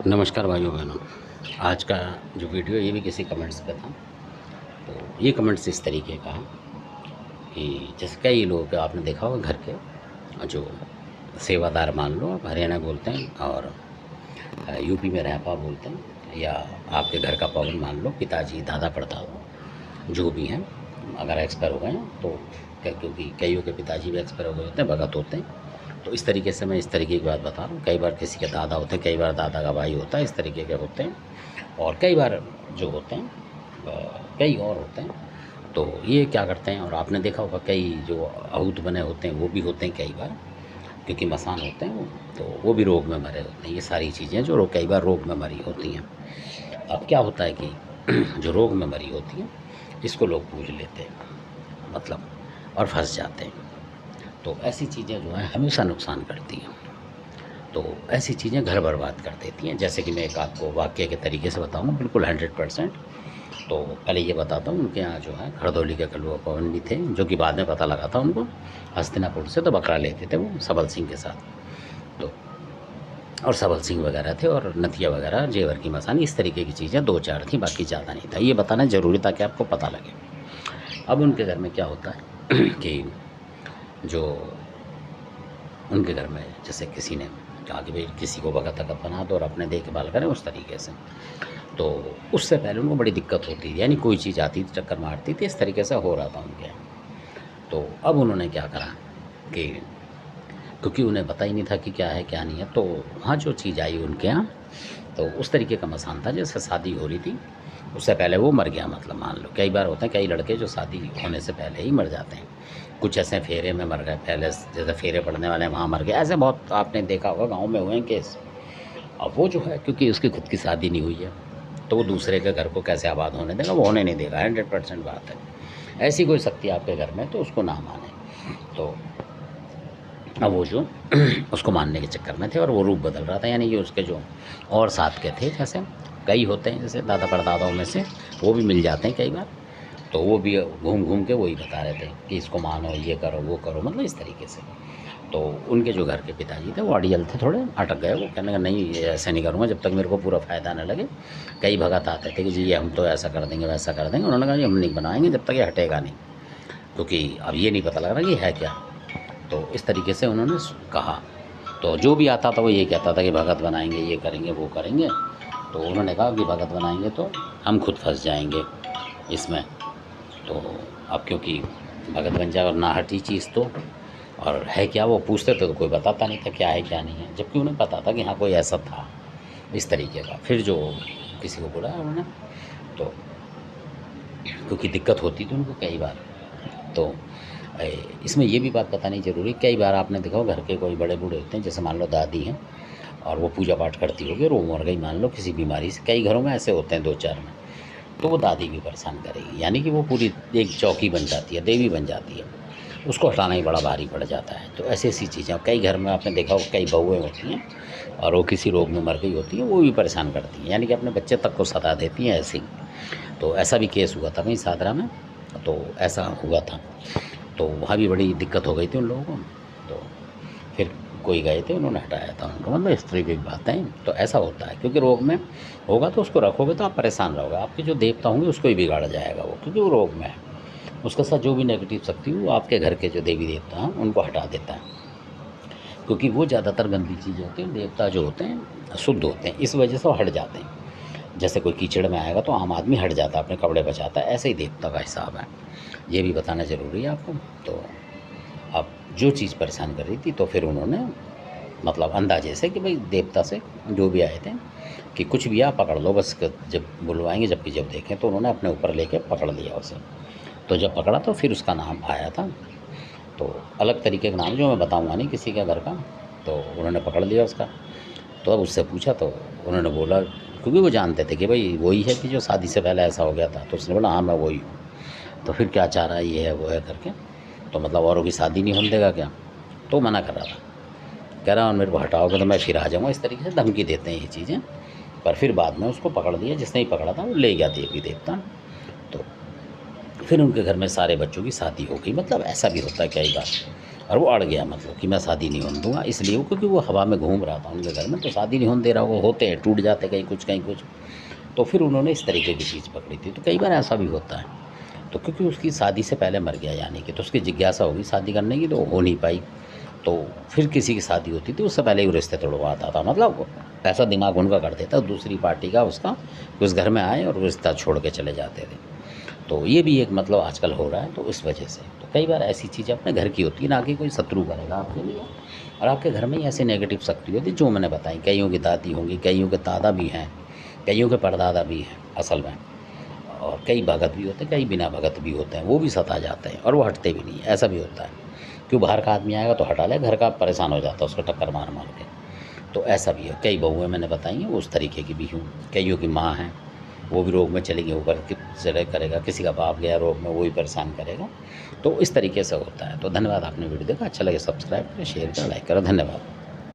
नमस्कार भाइयों बहनों। आज का जो वीडियो ये भी किसी कमेंट्स पे था। तो ये कमेंट्स इस तरीके का है कि जैसे कई लोग आपने देखा होगा घर के जो सेवादार मान लो, आप हरियाणा बोलते हैं और यूपी में रहपा बोलते हैं, या आपके घर का पवन मान लो, पिताजी दादा परदादा जो भी हैं, अगर एक्सपायर हो गए हैं तो क्योंकि कईयों के पिताजी भी एक्सपायर हो गए होते हैं, भगत होते हैं। तो इस तरीके से मैं इस तरीके की बात बता रहा हूँ। कई बार किसी के दादा होते हैं, कई बार दादा का भाई होता है, इस तरीके के होते हैं। और कई बार जो होते हैं कई और होते हैं। तो ये क्या करते हैं, और आपने देखा होगा कई जो आहूत बने होते हैं वो भी होते हैं कई बार, क्योंकि मसान होते हैं वो, तो वो भी रोग में मरे होते हैं। ये सारी चीज़ें जो कई बार रोग में मरी होती हैं। अब क्या होता है कि जो रोग में मरी होती हैं इसको लोग पूज लेते हैं, मतलब, और फंस जाते हैं। तो ऐसी चीज़ें जो हैं हमेशा नुकसान करती हैं। तो ऐसी चीज़ें घर बर्बाद कर देती हैं। जैसे कि मैं एक आपको वाक़ये के तरीके से बताऊँगा, बिल्कुल 100%। तो पहले ये बताता हूँ, उनके यहाँ जो है खरदौली के कलुआ पवन भी थे, जो कि बाद में पता लगा था उनको हस्तिनापुर से, तो बकरा लेते थे वो सबल सिंह के साथ। तो और सबल सिंह वगैरह थे, और नथिया वगैरह, जेवर की मसानी, इस तरीके की चीज़ें 2-4 थी, बाकी ज़्यादा नहीं था। ये बताना ज़रूरी ताकि आपको पता लगे। अब उनके घर में क्या होता है कि जो उनके घर में जैसे किसी ने कहा कि भाई किसी को भगत अगत बना दो और अपने देखभाल करें उस तरीके से, तो उससे पहले उनको बड़ी दिक्कत होती थी, यानी कोई चीज़ आती थी चक्कर मारती थी, इस तरीके से हो रहा था उनके यहाँ। तो अब उन्होंने क्या करा कि क्योंकि उन्हें पता ही नहीं था कि क्या है क्या नहीं है, तो वहाँ जो चीज़ आई उनके यहाँ, तो उस तरीके का मसान था। जैसे शादी हो रही थी उससे पहले वो मर गया, मतलब मान लो कई बार होते हैं, कई लड़के जो शादी होने से पहले ही मर जाते हैं। कुछ ऐसे फेरे में मर गए, पहले जैसे फेरे पड़ने वाले वहाँ मर गए, ऐसे बहुत आपने देखा होगा गाँव में हुए हैं केस। अब वो जो है क्योंकि उसकी खुद की शादी नहीं हुई है, तो वो दूसरे के घर को कैसे आबाद होने देगा, वो होने नहीं देगा, 100% बात है। ऐसी कोई शक्ति आपके घर में तो उसको ना माने। तो अब वो जो उसको मानने के चक्कर में थे, और वो रूप बदल रहा था, यानी कि उसके जो और साथ के थे, जैसे कई होते हैं, जैसे दादा परदादाओं में से वो भी मिल जाते हैं कई बार, तो वो भी घूम घूम के वही बता रहे थे कि इसको मानो, ये करो, वो करो, मतलब इस तरीके से। तो उनके जो घर के पिताजी थे वो अड़ियल थे, थोड़े अटक गए। वो कहने का नहीं, ये ऐसे नहीं करूँगा जब तक मेरे को पूरा फ़ायदा न लगे। कई भगत आते थे कि जी ये हम तो ऐसा कर देंगे, वैसा कर देंगे। उन्होंने कहा जी हम नहीं बनाएंगे जब तक ये हटेगा नहीं, क्योंकि अब ये नहीं पता लग रहा कि है क्या। तो इस तरीके से उन्होंने कहा। तो जो भी आता था वो ये कहता था कि भगत बनाएंगे, ये करेंगे, वो करेंगे। तो उन्होंने कहा कि भगत बनाएंगे तो हम खुद फंस जाएंगे इसमें। तो अब क्योंकि भगत बन जाए और ना हटी चीज़, तो और है क्या, वो पूछते थे तो कोई बताता नहीं था क्या है क्या नहीं है, जबकि उन्हें पता था कि हाँ कोई ऐसा था इस तरीके का। फिर जो किसी को बुलाया उन्होंने, तो क्योंकि दिक्कत होती थी उनको कई बार। तो इसमें ये भी बात बतानी ज़रूरी, कई बार आपने देखा हो घर के कोई बड़े बूढ़े होते हैं, जैसे मान लो दादी हैं और वो पूजा पाठ करती होगी और वो मर गई मान लो किसी बीमारी से, कई घरों में ऐसे होते हैं 2-4 में, तो वो दादी भी परेशान करेगी, यानी कि वो पूरी एक चौकी बन जाती है, देवी बन जाती है, उसको हटाना ही बड़ा भारी पड़ जाता है। तो ऐसी ऐसी चीज़ें कई घर में आपने देखा हो, कई बहुएँ होती हैं और वो किसी रोग में मर गई होती हैं, वो भी परेशान करती हैं, यानी कि अपने बच्चे तक को सता देती हैं ऐसे ही। तो ऐसा भी केस हुआ था वहीं सादरा में, तो ऐसा हुआ था। तो वहाँ भी बड़ी दिक्कत हो गई थी उन लोगों को। तो फिर कोई गए थे, उन्होंने हटाया था उनको, मतलब इस तरीके की बातें। तो ऐसा होता है, क्योंकि रोग में होगा तो उसको रखोगे तो आप परेशान रहोगे, आपके जो देवता होंगे उसको ही बिगाड़ जाएगा वो, क्योंकि वो रोग में है। उसके साथ जो भी नेगेटिव शक्ति वो आपके घर के जो देवी देवता हैं उनको हटा देता है, क्योंकि वो ज़्यादातर गंदी चीज़ होती है। देवता जो होते हैं शुद्ध होते हैं, इस वजह से वो हट जाते हैं। जैसे कोई कीचड़ में आएगा तो आम आदमी हट जाता है, अपने कपड़े बचाता है, ऐसे ही देवता का हिसाब है। ये भी बताना ज़रूरी है आपको। तो अब जो चीज़ परेशान कर रही थी, तो फिर उन्होंने मतलब अंदाजे से कि भाई देवता से जो भी आए थे कि कुछ भी आप पकड़ लो बस, जब बुलवाएंगे जबकि जब देखें, तो उन्होंने अपने ऊपर लेके पकड़ लिया उसे। तो जब पकड़ा तो फिर उसका नाम आया था, तो अलग तरीके का नाम जो मैं बताऊंगा नहीं किसी के घर का। तो उन्होंने पकड़ लिया उसका। तो अब उससे पूछा तो उन्होंने बोला, क्योंकि वो जानते थे कि भाई वही है कि जो शादी से पहले ऐसा हो गया था, तो उसने बोला हाँ मैं वही हूँ। तो फिर क्या चाह रहा है, ये है वो है करके, तो मतलब औरों की शादी नहीं होने देगा क्या। तो मना कर रहा था, कह रहा मेरे को हटाओगे तो मैं फिर आ जाऊँगा, इस तरीके से धमकी देते हैं ये चीज़ें। पर फिर बाद में उसको पकड़ लिया, जिसने ही पकड़ा था वो ले गया देवी देवता। तो फिर उनके घर में सारे बच्चों की शादी हो गई, मतलब ऐसा भी होता है कई बार। और वो अड़ गया, मतलब कि मैं शादी नहीं होने दूँगा, इसलिए क्योंकि वो हवा में घूम रहा था उनके घर में, तो शादी नहीं होने दे रहा, वो होते हैं, टूट जाते कहीं कुछ कहीं कुछ। तो फिर उन्होंने इस तरीके की चीज़ पकड़ी थी। तो कई बार ऐसा भी होता है, तो क्योंकि उसकी शादी से पहले मर गया यानी कि, तो उसकी जिज्ञासा होगी शादी करने की, तो हो नहीं पाई। तो फिर किसी की शादी होती थी, उससे पहले ही वो रिश्ते तोड़वाता था, मतलब ऐसा दिमाग उनका कर देता दूसरी पार्टी का उसका, कि उस घर में आए और रिश्ता छोड़ के चले जाते थे। तो ये भी एक मतलब आजकल हो रहा है, तो इस वजह से तो कई बार ऐसी चीज़ें अपने घर की होती है, ना कि कोई शत्रु करेगा आपके लिए। और आपके घर में ही ऐसी नेगेटिव शक्ति होती है जो मैंने बताई, कईयों की दादी होंगी, कईयों के दादा भी हैं, कईयों के परदादा भी हैं असल में, और कई भगत भी होते हैं, कई बिना भगत भी होते हैं, वो भी सता जाते हैं और वो हटते भी नहीं, ऐसा भी होता है। क्यों, बाहर का आदमी आएगा तो हटा ले, घर का परेशान हो जाता है उसको टक्कर मार मार के। तो ऐसा भी है, कई बहुएँ मैंने बताई हैं, वो उस तरीके की भी हूँ। कईयों की माँ हैं, वो भी रोग में चली गई, वो करके चले करेगा, किसी का बाप गया रोग में, वो भी परेशान करेगा। तो इस तरीके से होता है। तो धन्यवाद, आपने वीडियो देखा, अच्छा लगे सब्सक्राइब करें, शेयर करें, लाइक करें, धन्यवाद।